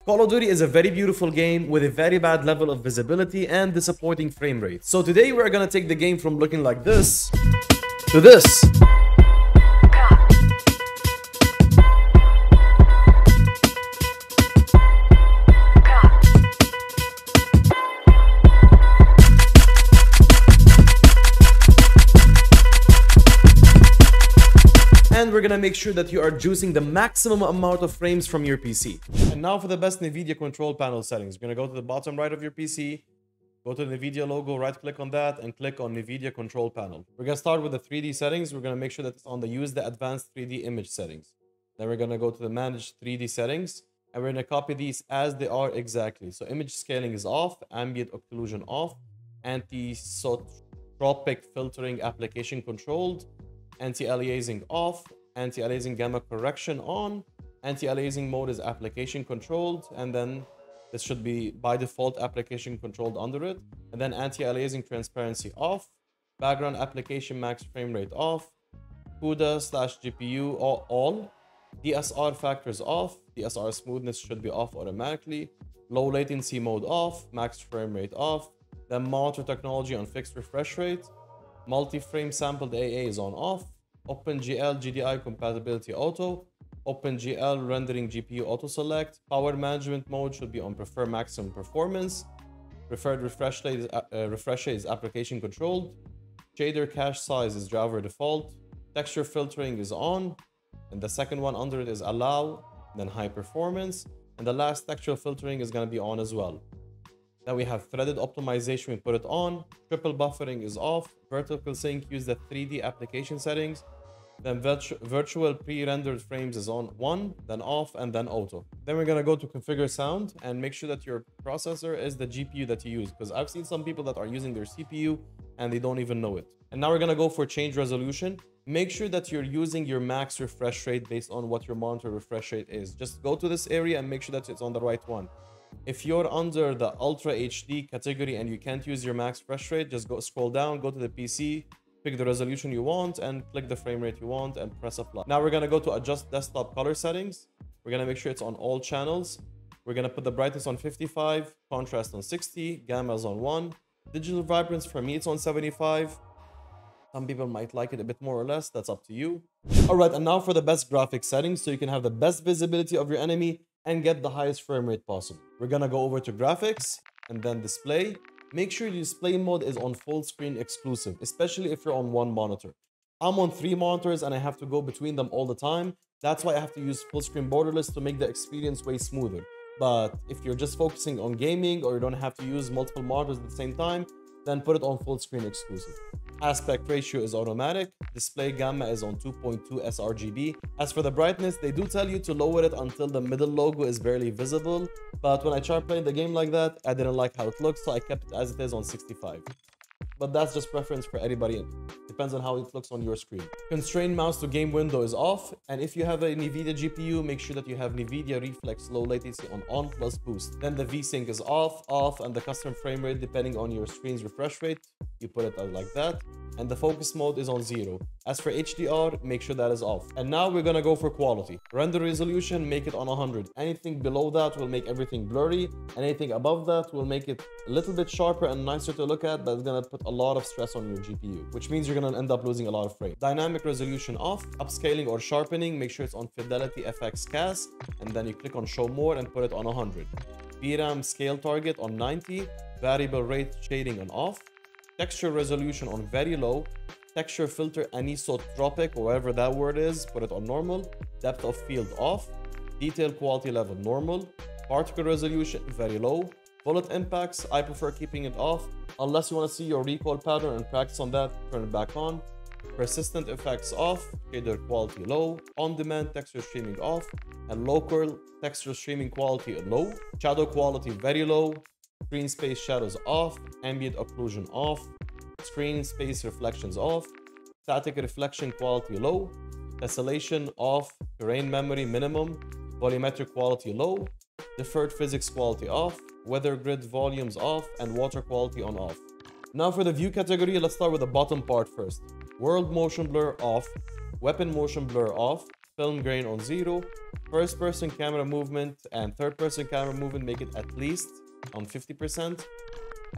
Call of Duty is a very beautiful game with a very bad level of visibility and disappointing frame rate. So today we're gonna take the game from looking like this to this. And we're gonna make sure that you are juicing the maximum amount of frames from your PC. And now for the best Nvidia control panel settings. We're gonna go to the bottom right of your PC, go to the Nvidia logo, right click on that, and click on Nvidia control panel. We're gonna start with the 3D settings. We're gonna make sure that it's on the use the advanced 3D image settings. Then we're gonna go to the manage 3D settings, and we're gonna copy these as they are exactly. So image scaling is off, ambient occlusion off, anti-sotropic filtering application controlled, anti-aliasing off, anti-aliasing gamma correction on, anti-aliasing mode is application controlled, and then this should be by default application controlled under it, and then anti-aliasing transparency off, background application max frame rate off, CUDA/GPU all, DSR factors off, DSR smoothness should be off automatically, low latency mode off, max frame rate off, then monitor technology on fixed refresh rate, multi-frame sampled AA is on off, OpenGL GDI compatibility auto, OpenGL rendering GPU auto select, power management mode should be on prefer maximum performance, preferred refresh rate is application controlled, shader cache size is driver default, texture filtering is on, and the second one under it is allow, then high performance, and the last textural filtering is going to be on as well. Then we have threaded optimization, we put it on, triple buffering is off, vertical sync, use the 3D application settings, then virtual pre-rendered frames is on 1, then off, and then auto. Then we're gonna go to configure sound and make sure that your processor is the GPU that you use, because I've seen some people that are using their CPU and they don't even know it. And now we're gonna go for change resolution. Make sure that you're using your max refresh rate based on what your monitor refresh rate is. Just go to this area and make sure that it's on the right one. If you're under the Ultra HD category and you can't use your max refresh rate, just scroll down, go to the PC, pick the resolution you want, and click the frame rate you want, and press apply. Now we're gonna go to adjust desktop color settings. We're gonna make sure it's on all channels. We're gonna put the brightness on 55, contrast on 60, gamma is on 1. Digital vibrance, for me, it's on 75. Some people might like it a bit more or less, that's up to you. All right, and now for the best graphics settings, so you can have the best visibility of your enemy and get the highest frame rate possible. We're gonna go over to graphics and then display. Make sure your display mode is on full screen exclusive, especially if you're on one monitor. I'm on 3 monitors and I have to go between them all the time. That's why I have to use full screen borderless to make the experience way smoother. But if you're just focusing on gaming or you don't have to use multiple monitors at the same time, then put it on full screen exclusive. Aspect ratio is automatic. Display gamma is on 2.2 sRGB. As for the brightness, they do tell you to lower it until the middle logo is barely visible. But when I tried playing the game like that, I didn't like how it looks, so I kept it as it is on 65. But that's just preference for everybody. Depends on how it looks on your screen. Constrained mouse to game window is off. And if you have a Nvidia GPU, make sure that you have Nvidia Reflex low latency on plus boost. Then the VSync is off, and the custom frame rate, depending on your screen's refresh rate, you put it out like that. And the focus mode is on 0. As for HDR, make sure that is off. And now we're gonna go for quality. Render resolution, make it on 100. Anything below that will make everything blurry. Anything above that will make it a little bit sharper and nicer to look at, but it's gonna put a lot of stress on your GPU, which means you're gonna end up losing a lot of frames. Dynamic resolution off. Upscaling or sharpening, make sure it's on Fidelity FX CAS, and then you click on show more and put it on 100. VRAM scale target on 90. Variable rate shading on off. Texture resolution on very low. Texture filter anisotropic, or whatever that word is, put it on normal. Depth of field off. Detail quality level normal. Particle resolution very low. Bullet impacts, I prefer keeping it off. Unless you want to see your recoil pattern and practice on that, turn it back on. Persistent effects off. Shader quality low. On-demand texture streaming off. And local texture streaming quality low. Shadow quality very low. Screen space shadows off. Ambient occlusion off. Screen space reflections off. Static reflection quality low. Tessellation off. Terrain memory minimum. Volumetric quality low. Deferred physics quality off. Weather grid volumes off. And water quality on off. Now for the view category, let's start with the bottom part first. World motion blur off. Weapon motion blur off. film grain on 0. First person camera movement and third person camera movement make it at least on 50%.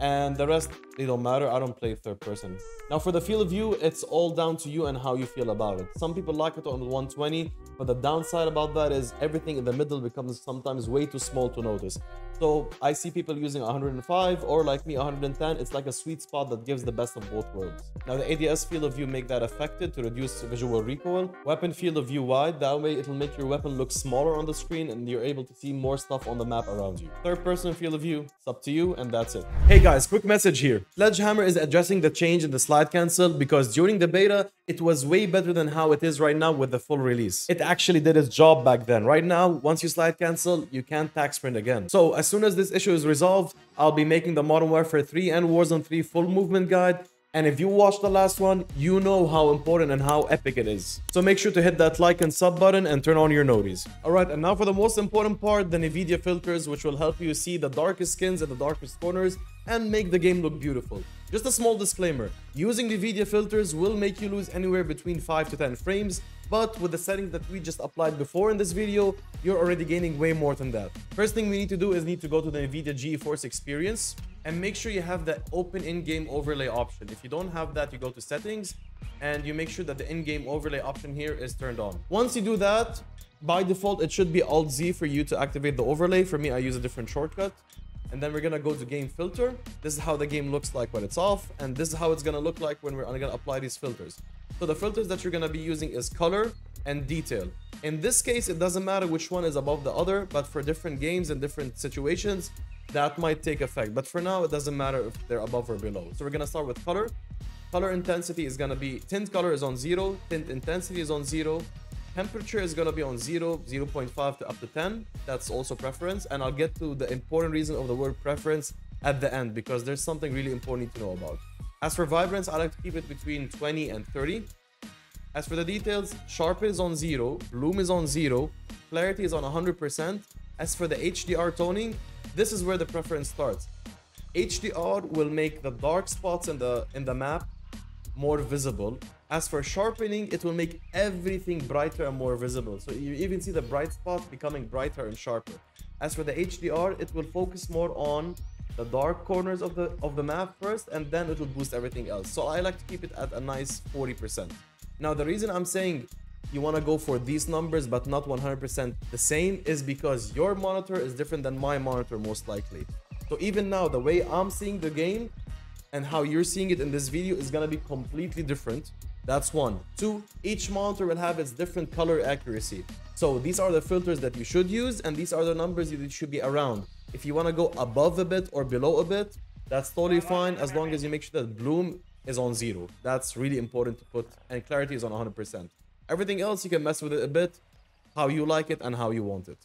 And the rest, they don't matter. I don't play third person. Now for the field of view, it's all down to you and how you feel about it. Some people like it on 120, but the downside about that is everything in the middle becomes sometimes way too small to notice. So I see people using 105 or like me 110. It's like a sweet spot that gives the best of both worlds. Now the ADS field of view make that affected to reduce visual recoil. Weapon field of view wide, that way it'll make your weapon look smaller on the screen and you're able to see more stuff on the map around you. Third person field of view, it's up to you, and that's it. Hey guys, quick message here. Sledgehammer is addressing the change in the slide cancel because during the beta, it was way better than how it is right now with the full release. It actually did its job back then. Right now, once you slide cancel, you can't tag sprint again. So as soon as this issue is resolved, I'll be making the Modern Warfare 3 and Warzone 3 full movement guide. And if you watched the last one, you know how important and how epic it is. So make sure to hit that like and sub button and turn on your noties. Alright, and now for the most important part, the Nvidia filters, which will help you see the darkest skins and the darkest corners and make the game look beautiful. Just a small disclaimer, using the Nvidia filters will make you lose anywhere between 5 to 10 frames, but with the settings that we just applied before in this video, you're already gaining way more than that. First thing we need to do is need to go to the Nvidia GeForce experience and make sure you have the open in-game overlay option. If you don't have that, you go to settings and you make sure that the in-game overlay option here is turned on. Once you do that, by default, it should be Alt-Z for you to activate the overlay. For me, I use a different shortcut. And then we're gonna go to game filter. This is how the game looks like when it's off, and this is how it's gonna look like when we're gonna apply these filters. So the filters that you're gonna be using is color and detail. In this case, it doesn't matter which one is above the other, but for different games and different situations, that might take effect. But for now, it doesn't matter if they're above or below. So we're gonna start with color. Color intensity is gonna be, tint color is on 0, tint intensity is on 0, temperature is gonna be on 0, 0.5 to up to 10. That's also preference, and I'll get to the important reason of the word preference at the end because there's something really important to know about. As for vibrance, I like to keep it between 20 and 30. As for the details, sharpen is on 0, bloom is on 0, clarity is on 100%. As for the HDR toning, this is where the preference starts. HDR will make the dark spots in the map more visible. As for sharpening, it will make everything brighter and more visible. So you even see the bright spots becoming brighter and sharper. As for the HDR, it will focus more on the dark corners of the map first, and then it will boost everything else. So I like to keep it at a nice 40%. Now, the reason I'm saying you want to go for these numbers but not 100% the same is because your monitor is different than my monitor most likely. So even now, the way I'm seeing the game and how you're seeing it in this video is going to be completely different. That's one. Two, each monitor will have its different color accuracy. So these are the filters that you should use, and these are the numbers that should be around. If you want to go above a bit or below a bit, that's totally fine as long as you make sure that bloom is on 0. That's really important to put, and clarity is on 100%. Everything else, you can mess with it a bit, how you like it and how you want it.